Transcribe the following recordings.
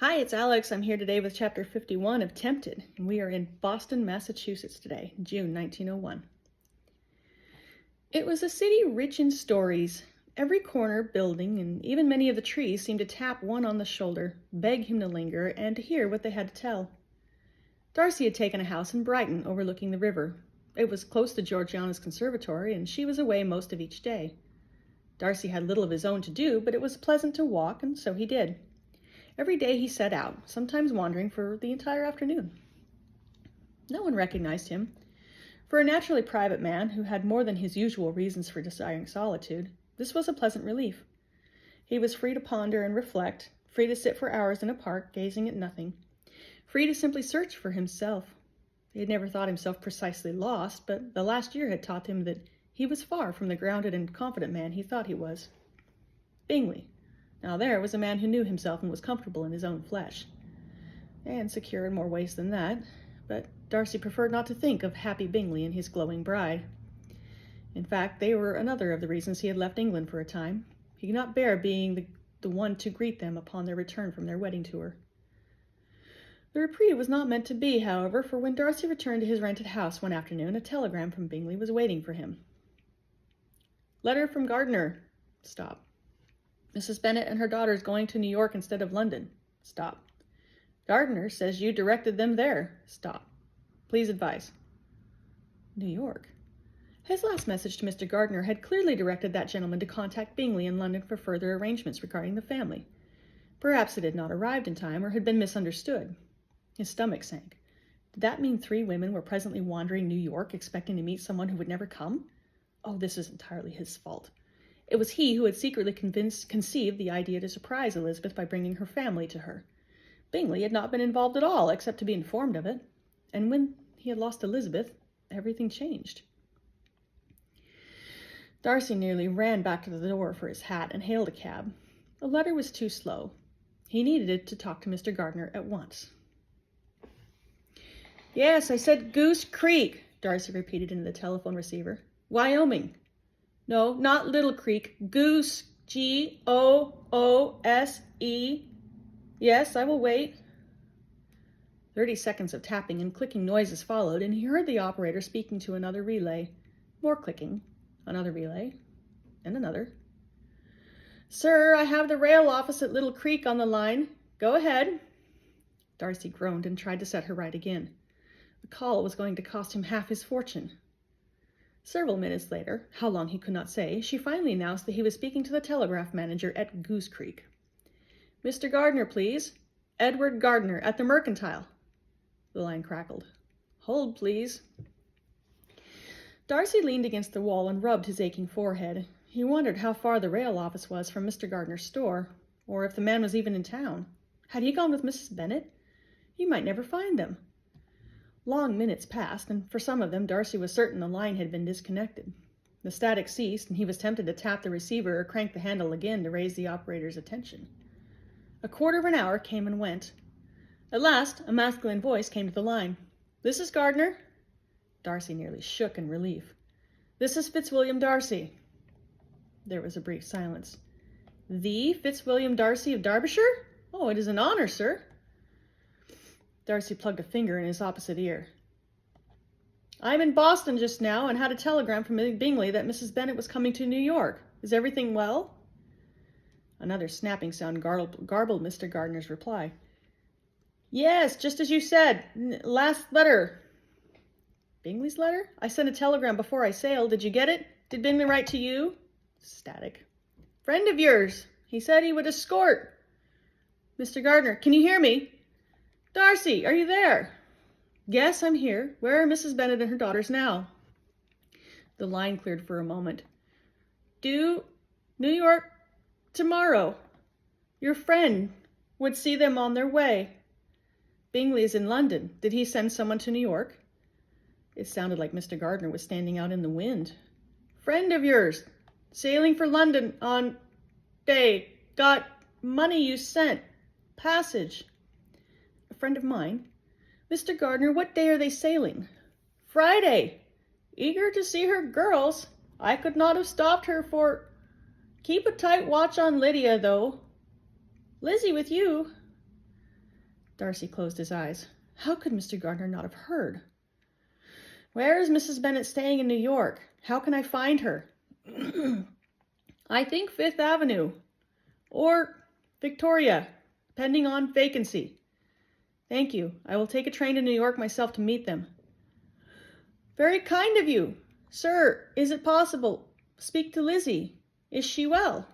Hi, it's Alex. I'm here today with Chapter 51 of Tempted, and we are in Boston, Massachusetts today, June 1901. It was a city rich in stories. Every corner, building, and even many of the trees seemed to tap one on the shoulder, beg him to linger, and to hear what they had to tell. Darcy had taken a house in Brighton, overlooking the river. It was close to Georgiana's conservatory, and she was away most of each day. Darcy had little of his own to do, but it was pleasant to walk, and so he did. Every day he set out, sometimes wandering for the entire afternoon. No one recognized him. For a naturally private man who had more than his usual reasons for desiring solitude, this was a pleasant relief. He was free to ponder and reflect, free to sit for hours in a park gazing at nothing, free to simply search for himself. He had never thought himself precisely lost, but the last year had taught him that he was far from the grounded and confident man he thought he was. Bingley. Now there was a man who knew himself and was comfortable in his own flesh, and secure in more ways than that, but Darcy preferred not to think of happy Bingley and his glowing bride. In fact, they were another of the reasons he had left England for a time. He could not bear being the one to greet them upon their return from their wedding tour. The reprieve was not meant to be, however, for when Darcy returned to his rented house one afternoon, a telegram from Bingley was waiting for him. Letter from Gardiner. Stop. Mrs. Bennet and her daughters going to New York instead of London. Stop. Gardiner says you directed them there. Stop. Please advise. New York. His last message to Mr. Gardiner had clearly directed that gentleman to contact Bingley in London for further arrangements regarding the family. Perhaps it had not arrived in time or had been misunderstood. His stomach sank. Did that mean 3 women were presently wandering New York, expecting to meet someone who would never come? Oh, this was entirely his fault. It was he who had secretly conceived the idea to surprise Elizabeth by bringing her family to her. Bingley had not been involved at all, except to be informed of it. And when he had lost Elizabeth, everything changed. Darcy nearly ran back to the door for his hat and hailed a cab. The letter was too slow. He needed it to talk to Mr. Gardiner at once. Yes, I said Goose Creek, Darcy repeated into the telephone receiver. Wyoming. No, not Little Creek. Goose. Goose. Yes, I will wait. 30 seconds of tapping and clicking noises followed, and he heard the operator speaking to another relay. More clicking. Another relay. And another. Sir, I have the rail office at Little Creek on the line. Go ahead. Darcy groaned and tried to set her right again. The call was going to cost him half his fortune. Several minutes later, how long he could not say, she finally announced that he was speaking to the telegraph manager at Goose Creek. Mr. Gardiner, please. Edward Gardiner, at the Mercantile. The line crackled. Hold, please. Darcy leaned against the wall and rubbed his aching forehead. He wondered how far the rail office was from Mr. Gardiner's store, or if the man was even in town. Had he gone with Mrs. Bennet? He might never find them. Long minutes passed, and for some of them Darcy was certain the line had been disconnected. The static ceased, and he was tempted to tap the receiver or crank the handle again to raise the operator's attention. A quarter of an hour came and went. At last, a masculine voice came to the line. This is Gardiner. Darcy nearly shook in relief. This is Fitzwilliam Darcy. There was a brief silence. The Fitzwilliam Darcy of Derbyshire? Oh, it is an honor, sir. Darcy plugged a finger in his opposite ear. I'm in Boston just now and had a telegram from Bingley that Mrs. Bennet was coming to New York. Is everything well? Another snapping sound garbled Mr. Gardiner's reply. Yes, just as you said. Last letter. Bingley's letter? I sent a telegram before I sailed. Did you get it? Did Bingley write to you? Static. Friend of yours. He said he would escort. Mr. Gardiner, can you hear me? Darcy, are you there? Yes, I'm here. Where are Mrs. Bennet and her daughters now? The line cleared for a moment. Due New York tomorrow. Your friend would see them on their way. Bingley is in London. Did he send someone to New York? It sounded like Mr. Gardiner was standing out in the wind. Friend of yours, sailing for London on day. Got money you sent. Passage. A friend of mine. Mr. Gardiner, what day are they sailing? Friday. Eager to see her girls. I could not have stopped her for... Keep a tight watch on Lydia, though. Lizzie with you. Darcy closed his eyes. How could Mr. Gardner not have heard? Where is Mrs. Bennet staying in New York? How can I find her? I think Fifth Avenue. Or Victoria, depending on vacancy. Thank you. I will take a train to New York myself to meet them. Very kind of you. Sir, is it possible? Speak to Lizzie. Is she well?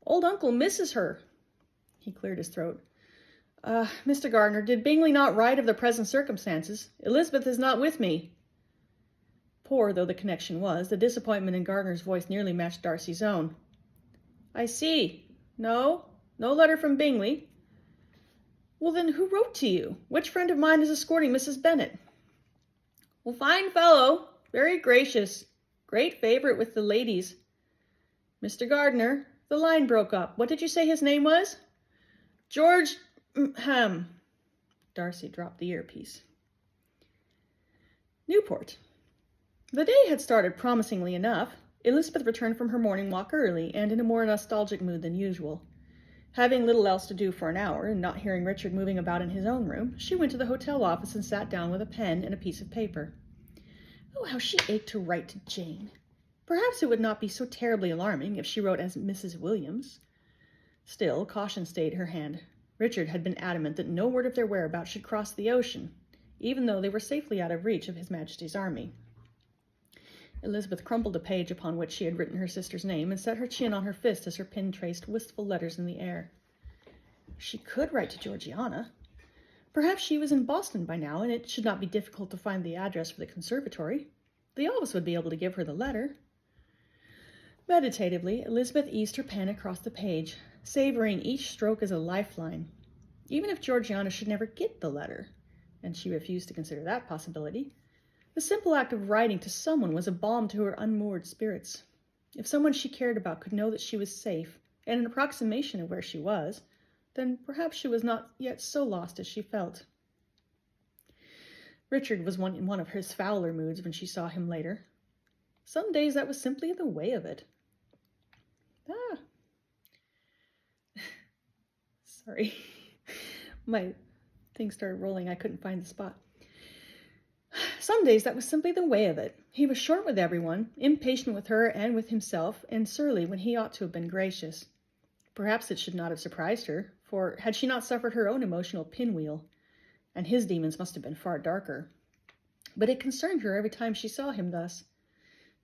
Old uncle misses her. He cleared his throat. Mr. Gardner, did Bingley not write of the present circumstances? Elizabeth is not with me. Poor though the connection was, the disappointment in Gardner's voice nearly matched Darcy's own. I see. No letter from Bingley. Well, then who wrote to you? Which friend of mine is escorting Mrs. Bennet? Well, fine fellow, very gracious, great favorite with the ladies. Mr. Gardner, the line broke up. What did you say his name was? George Darcy dropped the earpiece. Newport. The day had started promisingly enough. Elizabeth returned from her morning walk early and in a more nostalgic mood than usual. Having little else to do for an hour, and not hearing Richard moving about in his own room, she went to the hotel office and sat down with a pen and a piece of paper. Oh, how she ached to write to Jane! Perhaps it would not be so terribly alarming if she wrote as Mrs. Williams. Still, caution stayed her hand. Richard had been adamant that no word of their whereabouts should cross the ocean, even though they were safely out of reach of His Majesty's army. Elizabeth crumpled a page upon which she had written her sister's name and set her chin on her fist as her pen traced wistful letters in the air. She could write to Georgiana. Perhaps she was in Boston by now, and it should not be difficult to find the address for the conservatory. The office would be able to give her the letter. Meditatively, Elizabeth eased her pen across the page, savoring each stroke as a lifeline. Even if Georgiana should never get the letter, and she refused to consider that possibility, the simple act of writing to someone was a balm to her unmoored spirits. If someone she cared about could know that she was safe, and an approximation of where she was, then perhaps she was not yet so lost as she felt. Richard was in one of his fouler moods when she saw him later. Some days that was simply the way of it. Sorry. My thing started rolling. I couldn't find the spot. Some days that was simply the way of it. He was short with everyone, impatient with her and with himself, and surly when he ought to have been gracious. Perhaps it should not have surprised her, for had she not suffered her own emotional pinwheel, and his demons must have been far darker. But it concerned her every time she saw him thus.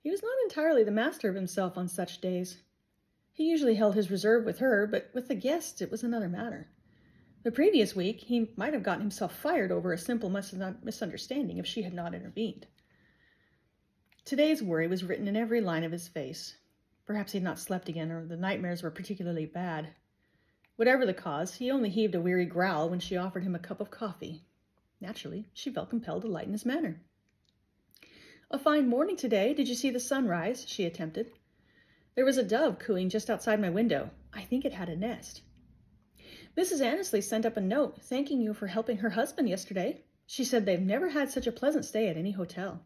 He was not entirely the master of himself on such days. He usually held his reserve with her, but with the guests it was another matter. The previous week, he might have gotten himself fired over a simple misunderstanding if she had not intervened. Today's worry was written in every line of his face. Perhaps he had not slept again, or the nightmares were particularly bad. Whatever the cause, he only heaved a weary growl when she offered him a cup of coffee. Naturally, she felt compelled to lighten his manner. A fine morning today. Did you see the sunrise? She attempted. There was a dove cooing just outside my window. I think it had a nest. Mrs. Annesley sent up a note thanking you for helping her husband yesterday. She said they've never had such a pleasant stay at any hotel.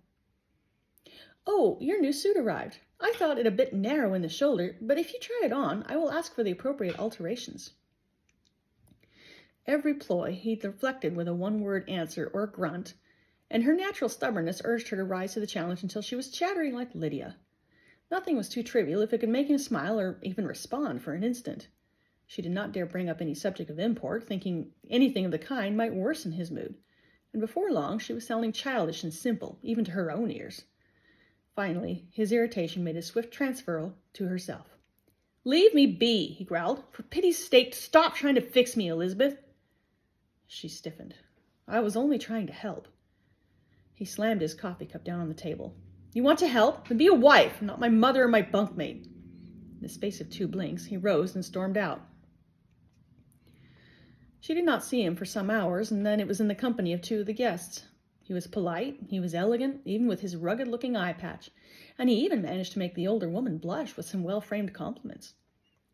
Oh, your new suit arrived. I thought it a bit narrow in the shoulder, but if you try it on, I will ask for the appropriate alterations. Every ploy he deflected with a one-word answer or grunt, and her natural stubbornness urged her to rise to the challenge until she was chattering like Lydia. Nothing was too trivial if it could make him smile or even respond for an instant. She did not dare bring up any subject of import, thinking anything of the kind might worsen his mood, and before long she was sounding childish and simple, even to her own ears. Finally, his irritation made a swift transferal to herself. "Leave me be," he growled. "For pity's sake, stop trying to fix me, Elizabeth." She stiffened. "I was only trying to help." He slammed his coffee cup down on the table. "You want to help? Then be a wife, not my mother or my bunkmate." In the space of 2 blinks, he rose and stormed out. She did not see him for some hours, and then it was in the company of 2 of the guests. He was polite, he was elegant, even with his rugged-looking eye patch, and he even managed to make the older woman blush with some well-framed compliments.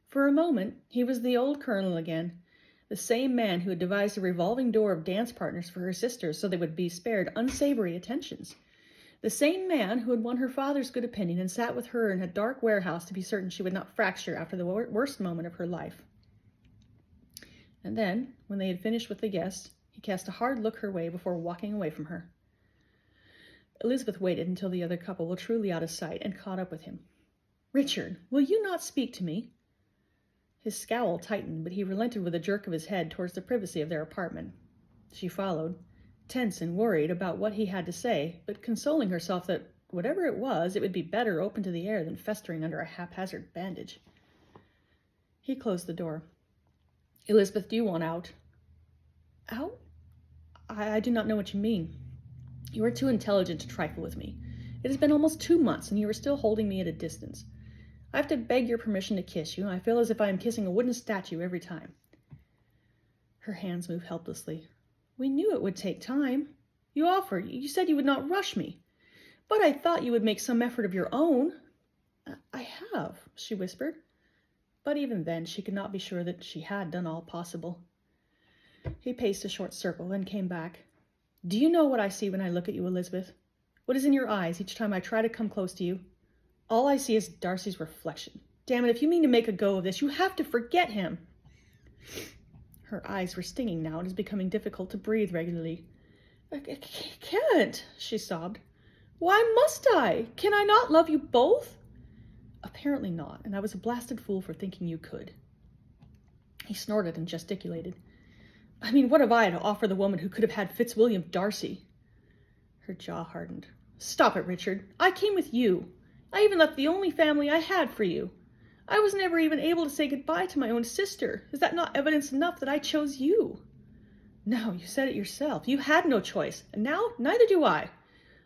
For a moment, he was the old colonel again, the same man who had devised a revolving door of dance partners for her sisters so they would be spared unsavory attentions. The same man who had won her father's good opinion and sat with her in a dark warehouse to be certain she would not fracture after the worst moment of her life. And then, when they had finished with the guests, He cast a hard look her way before walking away from her. Elizabeth waited until the other couple were truly out of sight and caught up with him. "Richard, will you not speak to me?" His scowl tightened, but he relented with a jerk of his head towards the privacy of their apartment. She followed, tense and worried about what he had to say, but consoling herself that whatever it was, it would be better open to the air than festering under a haphazard bandage. He closed the door. "Elizabeth, do you want out?" "Out? I do not know what you mean." "You are too intelligent to trifle with me. It has been almost 2 months, and you are still holding me at a distance. I have to beg your permission to kiss you, and I feel as if I am kissing a wooden statue every time." Her hands moved helplessly. "We knew it would take time. You offered. You said you would not rush me. But I thought you would make some effort of your own." "I have," she whispered. But even then she could not be sure that she had done all possible. He paced a short circle, then came back. "Do you know what I see when I look at you, Elizabeth? What is in your eyes each time I try to come close to you? All I see is Darcy's reflection. Damn it, if you mean to make a go of this, you have to forget him." Her eyes were stinging now, and it was becoming difficult to breathe regularly. "I can't," she sobbed. "Why must I? Can I not love you both?" "Apparently not, and I was a blasted fool for thinking you could." He snorted and gesticulated. "I mean, what have I to offer the woman who could have had Fitzwilliam Darcy?" Her jaw hardened. "Stop it, Richard. I came with you. I even left the only family I had for you. I was never even able to say goodbye to my own sister. Is that not evidence enough that I chose you?" "No, you said it yourself. You had no choice, and now neither do I.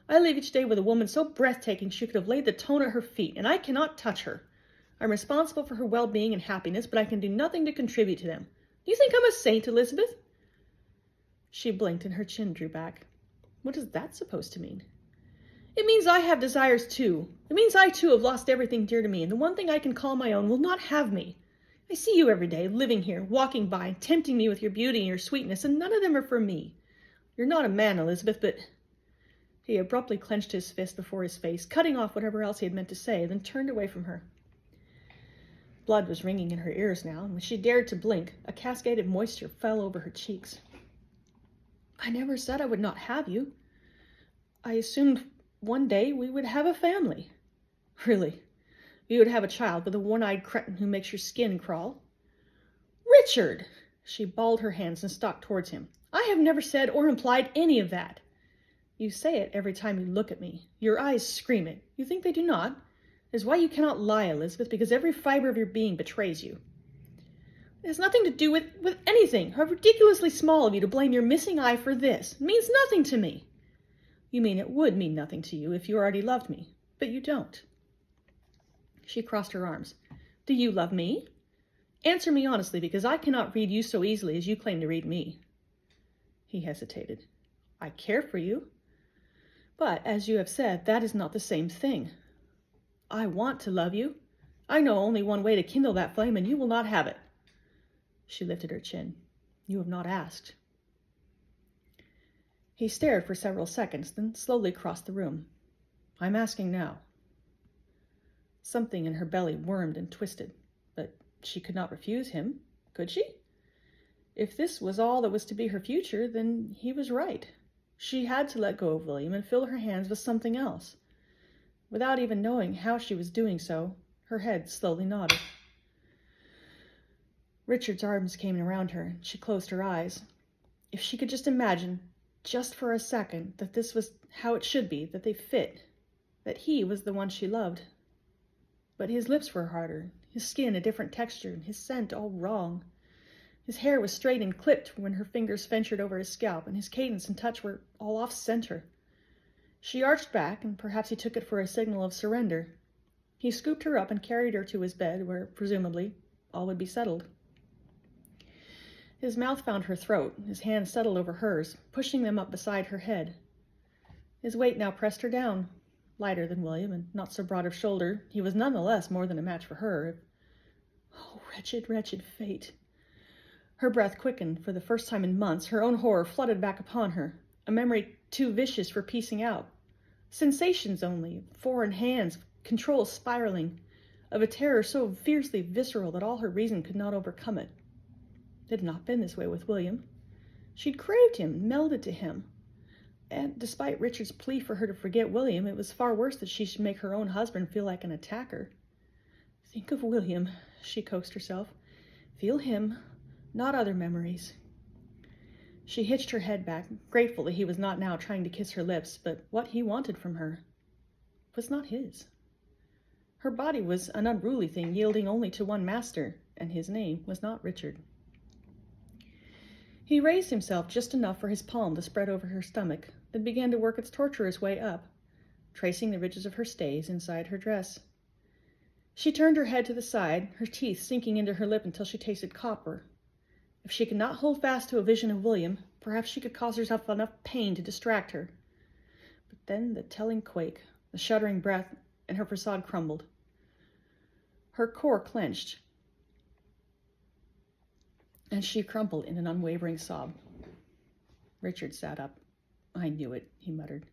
I live each day with a woman so breathtaking she could have laid the tone at her feet, and I cannot touch her. I'm responsible for her well-being and happiness, but I can do nothing to contribute to them. Do you think I'm a saint, Elizabeth?" She blinked and her chin drew back. "What is that supposed to mean?" "It means I have desires too. It means I too have lost everything dear to me, and the one thing I can call my own will not have me. I see you every day, living here, walking by, tempting me with your beauty and your sweetness, and none of them are for me. You're not a man, Elizabeth, but—" He abruptly clenched his fist before his face, cutting off whatever else he had meant to say, then turned away from her. Blood was ringing in her ears now, and when she dared to blink, a cascade of moisture fell over her cheeks. "I never said I would not have you. I assumed one day we would have a family." "Really? You would have a child with a one-eyed cretin who makes your skin crawl?" "Richard!" She balled her hands and stalked towards him. "I have never said or implied any of that." "You say it every time you look at me. Your eyes scream it. You think they do not? It is why you cannot lie, Elizabeth, because every fiber of your being betrays you." "It has nothing to do with anything. How ridiculously small of you to blame your missing eye for this. It means nothing to me." "You mean it would mean nothing to you if you already loved me, but you don't." She crossed her arms. "Do you love me? Answer me honestly, because I cannot read you so easily as you claim to read me." He hesitated. "I care for you. But, as you have said, that is not the same thing. I want to love you. I know only one way to kindle that flame, and you will not have it." She lifted her chin. "You have not asked." He stared for several seconds, then slowly crossed the room. "I'm asking now." Something in her belly wormed and twisted, but she could not refuse him, could she? If this was all that was to be her future, then he was right. She had to let go of William and fill her hands with something else. Without even knowing how she was doing so, her head slowly nodded. Richard's arms came around her, and she closed her eyes. If she could just imagine, just for a second, that this was how it should be, that they fit, that he was the one she loved. But his lips were harder, his skin a different texture, and his scent all wrong. His hair was straight and clipped when her fingers ventured over his scalp, and his cadence and touch were all off-center. She arched back, and perhaps he took it for a signal of surrender. He scooped her up and carried her to his bed, where, presumably, all would be settled. His mouth found her throat, his hands settled over hers, pushing them up beside her head. His weight now pressed her down. Lighter than William, and not so broad of shoulder, he was none the less more than a match for her. Oh, wretched, wretched fate! Her breath quickened. For the first time in months, her own horror flooded back upon her, a memory too vicious for piecing out. Sensations only, foreign hands, control spiraling, of a terror so fiercely visceral that all her reason could not overcome it. It had not been this way with William. She'd craved him, melded to him. And despite Richard's plea for her to forget William, it was far worse that she should make her own husband feel like an attacker. Think of William, she coaxed herself. Feel him, not other memories. She hitched her head back, grateful that he was not now trying to kiss her lips, but what he wanted from her was not his. Her body was an unruly thing, yielding only to one master, and his name was not Richard. He raised himself just enough for his palm to spread over her stomach, then began to work its tortuous way up, tracing the ridges of her stays inside her dress. She turned her head to the side, her teeth sinking into her lip until she tasted copper. If she could not hold fast to a vision of William, perhaps she could cause herself enough pain to distract her. But then the telling quake, the shuddering breath, and her facade crumbled. Her core clenched, and she crumpled in an unwavering sob. Richard sat up. I knew it, he muttered.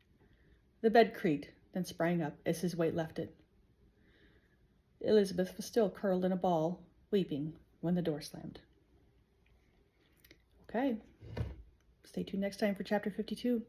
The bed creaked, then sprang up as his weight left it. Elizabeth was still curled in a ball, weeping, when the door slammed. Okay. Stay tuned next time for Chapter 52.